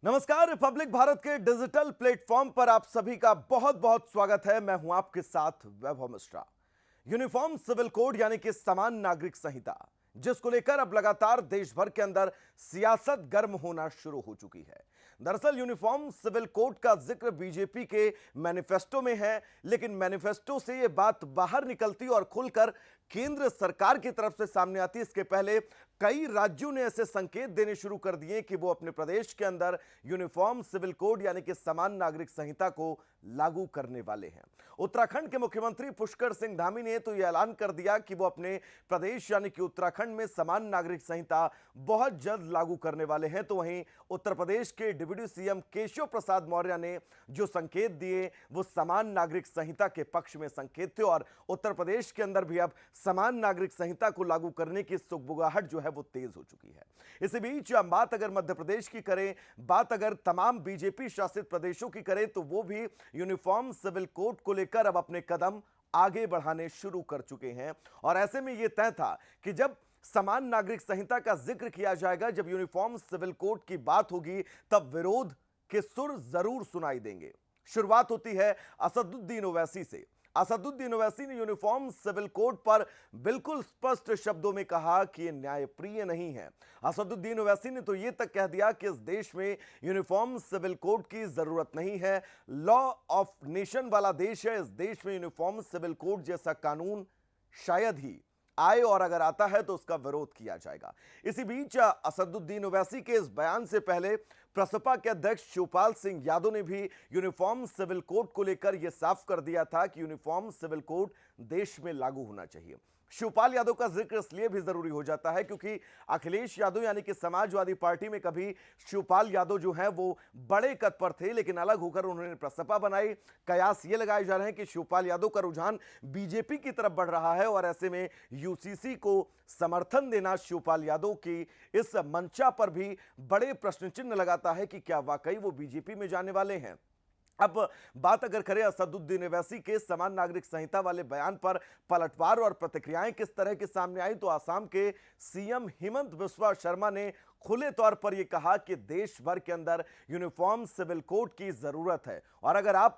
नमस्कार। रिपब्लिक भारत के digital platform पर आप सभी का बहुत बहुत स्वागत है। मैं हूं आपके साथ वैभव मिश्रा। यूनिफॉर्म सिविल कोड यानी कि समान नागरिक संहिता, जिसको लेकर अब लगातार देश भर के अंदर सियासत गर्म होना शुरू हो चुकी है। दरअसल यूनिफॉर्म सिविल कोड का जिक्र बीजेपी के मैनिफेस्टो में है, लेकिन मैनिफेस्टो से यह बात बाहर निकलती और खुलकर केंद्र सरकार की तरफ से सामने आती इसके पहले कई राज्यों ने ऐसे संकेत देने शुरू कर दिए कि वो अपने प्रदेश के अंदर यूनिफॉर्म सिविल कोड यानी कि समान नागरिक संहिता को लागू करने वाले हैं। उत्तराखंड के मुख्यमंत्री पुष्कर सिंह धामी ने तो यह ऐलान कर दिया कि वो अपने प्रदेश यानी कि उत्तराखंड में समान नागरिक संहिता बहुत जल्द लागू करने वाले हैं। तो वहीं उत्तर प्रदेश के डिप्टी सीएम केशव प्रसाद मौर्य ने जो संकेत दिए वो समान नागरिक संहिता के पक्ष में संकेत थे और उत्तर प्रदेश के अंदर भी अब समान नागरिक संहिता को लागू करने की सुगबुगाहट जो है वो तेज हो चुकी है। इसी बीच बात अगर मध्य प्रदेश की करें, बात अगर तमाम बीजेपी शासित प्रदेशों की करें, तो वो भी यूनिफॉर्म सिविल कोड को लेकर अब अपने कदम आगे बढ़ाने शुरू कर चुके हैं। और ऐसे में यह तय था कि जब समान नागरिक संहिता का जिक्र किया जाएगा, जब यूनिफॉर्म सिविल कोड की बात होगी, तब विरोध के सुर जरूर सुनाई देंगे। शुरुआत होती है असदुद्दीन ओवैसी से। असदुद्दीन ओवैसी ने यूनिफॉर्म सिविल कोड पर बिल्कुल स्पष्ट शब्दों में कहा कि यह न्यायप्रिय नहीं है। असदुद्दीन ओवैसी ने तो यह तक कह दिया कि इस देश में यूनिफॉर्म सिविल कोड की जरूरत नहीं है, लॉ ऑफ नेशन वाला देश है। इस देश में यूनिफॉर्म सिविल कोड जैसा कानून शायद ही आए और अगर आता है तो उसका विरोध किया जाएगा। इसी बीच असदुद्दीन ओवैसी के इस बयान से पहले प्रसपा के अध्यक्ष शिवपाल सिंह यादव ने भी यूनिफॉर्म सिविल कोड को लेकर यह साफ कर दिया था कि यूनिफॉर्म सिविल कोड देश में लागू होना चाहिए। शिवपाल यादव का जिक्र इसलिए भी जरूरी हो जाता है क्योंकि अखिलेश यादव यानी कि समाजवादी पार्टी में कभी शिवपाल यादव जो हैं वो बड़े कद पर थे, लेकिन अलग होकर उन्होंने प्रसपा बनाई। कयास ये लगाए जा रहे हैं कि शिवपाल यादव का रुझान बीजेपी की तरफ बढ़ रहा है और ऐसे में यूसीसी को समर्थन देना शिवपाल यादव की इस मंचा पर भी बड़े प्रश्न चिन्ह लगाता है कि क्या वाकई वो बीजेपी में जाने वाले हैं। अब बात अगर करें असदुद्दीन ओवैसी के समान नागरिक संहिता वाले बयान पर पलटवार और प्रतिक्रियाएं किस तरह के सामने आई, तो असम के सीएम हेमंत बिस्वा शर्मा ने खुले तौर पर यह कहा कि देश भर के अंदर यूनिफॉर्म सिविल कोड की जरूरत है। और अगर आप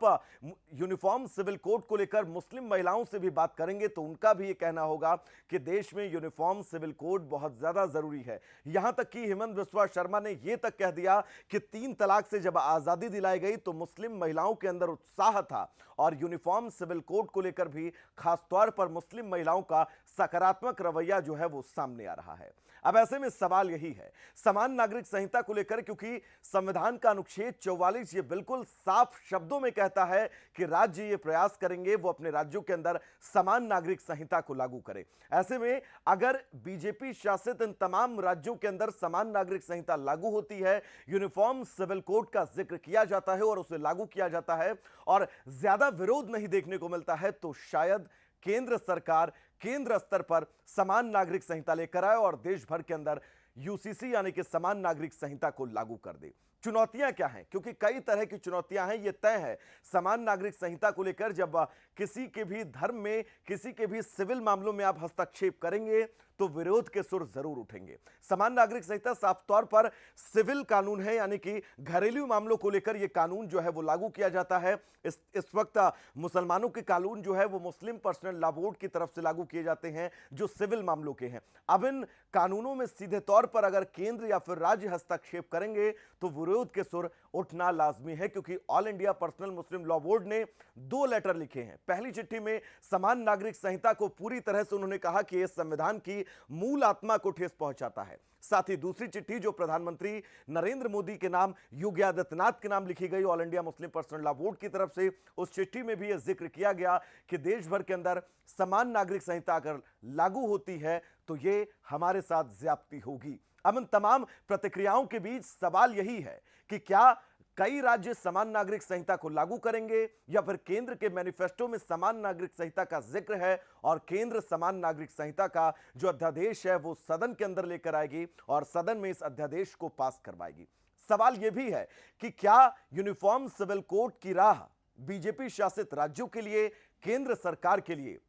यूनिफॉर्म सिविल कोड को लेकर मुस्लिम महिलाओं से भी बात करेंगे तो उनका भी यह कहना होगा कि देश में यूनिफॉर्म सिविल कोड बहुत ज्यादा जरूरी है। यहां तक कि हेमंत बिस्वा शर्मा ने यह तक कह दिया कि 3 तलाक से जब आजादी दिलाई गई तो मुस्लिम महिलाओं के अंदर उत्साह था और यूनिफॉर्म सिविल कोड को लेकर भी खासतौर पर मुस्लिम महिलाओं का सकारात्मक रवैया जो है वो सामने आ रहा है। अब ऐसे में सवाल यही है समान नागरिक संहिता को लेकर, क्योंकि संविधान का अनुच्छेद 44 ये बिल्कुल साफ शब्दों में कहता है कि राज्य ये प्रयास करेंगे वो अपने राज्यों के अंदर समान नागरिक संहिता को लागू करें। ऐसे में अगर बीजेपी शासित इन तमाम राज्यों के अंदर समान नागरिक संहिता लागू होती है, यूनिफॉर्म सिविल कोड का जिक्र किया जाता है और उसे लागू किया जाता है और ज्यादा विरोध नहीं देखने को मिलता है, तो शायद केंद्र सरकार केंद्र स्तर पर समान नागरिक संहिता लेकर आए और देश भर के अंदर यूसीसी यानी कि समान नागरिक संहिता को लागू कर दे। चुनौतियां क्या हैं? क्योंकि कई तरह की चुनौतियां हैं। यह तय है समान नागरिक संहिता को लेकर जब किसी के भी धर्म में, किसी के भी सिविल मामलों में आप हस्तक्षेप करेंगे तो विरोध के सुर जरूर उठेंगे। समान नागरिक संहिता साफ तौर पर सिविल कानून है, यानी कि घरेलू मामलों को लेकर यह कानून जो है वो लागू किया जाता है। इस वक्त मुसलमानों के कानून जो है वो मुस्लिम पर्सनल लॉ बोर्ड की तरफ से लागू किए जाते हैं जो सिविल मामलों के हैं। अब इन कानूनों में सीधे तौर पर अगर केंद्र या फिर राज्य हस्तक्षेप करेंगे तो विरोध के सुर उठना लाजमी है, क्योंकि ऑल इंडिया पर्सनल मुस्लिम लॉ बोर्ड ने 2 लेटर लिखे हैं। पहली चिट्ठी में समान नागरिक संहिता को पूरी तरह से उन्होंने कहा कि यह संविधान की मूल आत्मा को ठेस पहुंचाता है। साथ ही दूसरी चिट्ठी जो प्रधानमंत्री नरेंद्र मोदी के नाम, योगी आदित्यनाथ के नाम लिखी गई all India Muslim personal law board की तरफ से, उस चिट्ठी में भी यह जिक्र किया गया कि देश भर के अंदर समान नागरिक संहिता अगर लागू होती है तो यह हमारे साथ ज्यादती होगी। अब इन तमाम प्रतिक्रियाओं के बीच सवाल यही है कि क्या कई राज्य समान नागरिक संहिता को लागू करेंगे या फिर केंद्र के मैनिफेस्टो में समान नागरिक संहिता का जिक्र है और केंद्र समान नागरिक संहिता का जो अध्यादेश है वो सदन के अंदर लेकर आएगी और सदन में इस अध्यादेश को पास करवाएगी। सवाल यह भी है कि क्या यूनिफॉर्म सिविल कोड की राह बीजेपी शासित राज्यों के लिए, केंद्र सरकार के लिए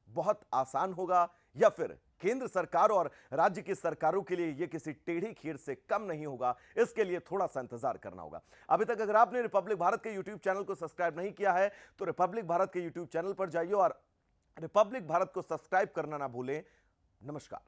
बहुत आसान होगा या फिर केंद्र सरकार और राज्य की सरकारों के लिए यह किसी टेढ़ी खीर से कम नहीं होगा। इसके लिए थोड़ा सा इंतजार करना होगा। अभी तक अगर आपने रिपब्लिक भारत के यूट्यूब चैनल को सब्सक्राइब नहीं किया है तो रिपब्लिक भारत के यूट्यूब चैनल पर जाइए और रिपब्लिक भारत को सब्सक्राइब करना ना भूलें। नमस्कार।